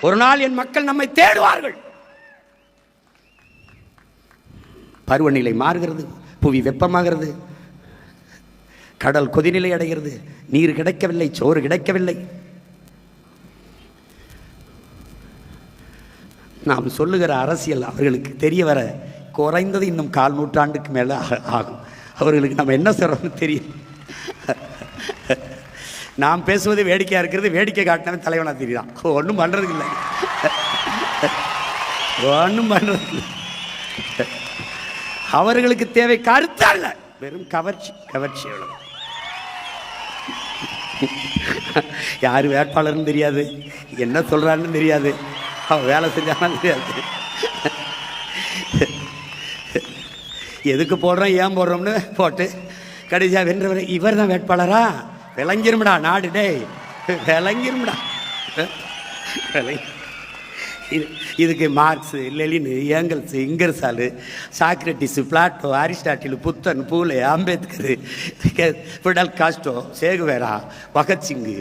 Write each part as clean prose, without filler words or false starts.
ஒரு நாள் என் மக்கள் நம்மை தேடுவார்கள். பருவநிலை மாறுகிறது, புவி வெப்பமாகிறது, கடல் கொதிநிலை அடைகிறது, நீர் கிடைக்கவில்லை, சோறு கிடைக்கவில்லை. நாம் சொல்லுகிற அரசியல் அவர்களுக்கு தெரிய வர குறைந்தது இன்னும் 1/4 நூற்றாண்டுக்கு மேலே ஆகும். அவர்களுக்கு நம்ம என்ன சொல்கிறோம்னு தெரியும். நாம் பேசுவது வேடிக்கையாக இருக்கிறது, வேடிக்கை காட்டினவன் தலைவனாக தெரியுதான். ஒன்றும் பண்ணுறதுக்கு இல்லை, ஒன்றும் பண்ணுறதுக்கு இல்லை. அவர்களுக்கு தேவை கருத்து அல்ல, வெறும் கவர்ச்சி. கவர்ச்சி எவ்வளவு? யார் வேட்பாளர்னு தெரியாது, என்ன சொல்கிறான்னு தெரியாது, அவன் வேலை செஞ்சாலும் தெரியாது, எதுக்கு போடுறோம் ஏன் போடுறோம்னு போட்டு கடைசியாக வென்றவர் இவர் தான் வேட்பாளரா? விளங்கிரும்டா நாடு, டே விளங்கிரும்டா. இதுக்கு marks, Lenin, Engels, இங்கர்சாலு, Socrates, Plato, Aristotle, புத்தன், பூலே, அம்பேத்கர், ஃபிடல் காஸ்ட்ரோ, சேகுவேரா, பகத்சிங்கு,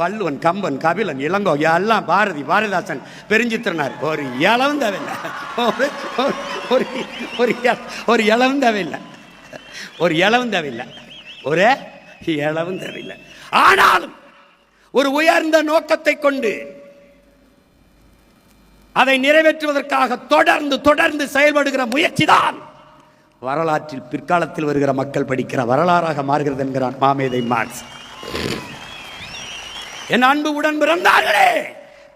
வள்ளுவன், கம்பன், கபிலன், இளங்கோ, எல்லாம் பாரதி, பாரதிதாசன், பெருஞ்சித்திரனார். ஒரு இளவும் தேவையில்லை, ஒரு இளவும் தேவையில்லை, ஒரு இளவும் தேவையில்லை, ஒரே இளவும் தேவையில்லை. ஆனாலும் ஒரு உயர்ந்த நோக்கத்தை கொண்டு அதை நிறைவேற்றுவதற்காக தொடர்ந்து தொடர்ந்து செயல்படுகிற முயற்சி தான் வரலாற்றில் பிற்காலத்தில் வருகிற மக்கள் படிக்கிற வரலாறாக மாறுகிறது என்கிறான் மாமேதை மார்க்ஸ். என் அன்பு உடன் பிறந்தார்களே,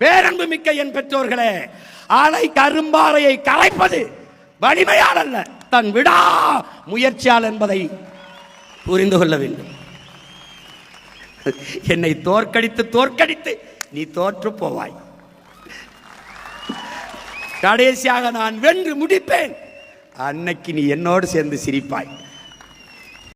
பேரன்பு மிக்க என் பெற்றோர்களே, அலை கரும்பாறையை கரைப்பது வலிமையால் அல்ல, தன் விடா முயற்சியால் என்பதை புரிந்து கொள்ள வேண்டும். என்னை தோற்கடித்து தோற்கடித்து நீ தோற்று போவாய், கடைசியாக நான் வென்று முடிப்பேன், அன்னைக்கு நீ என்னோடு சேர்ந்து சிரிப்பாய்.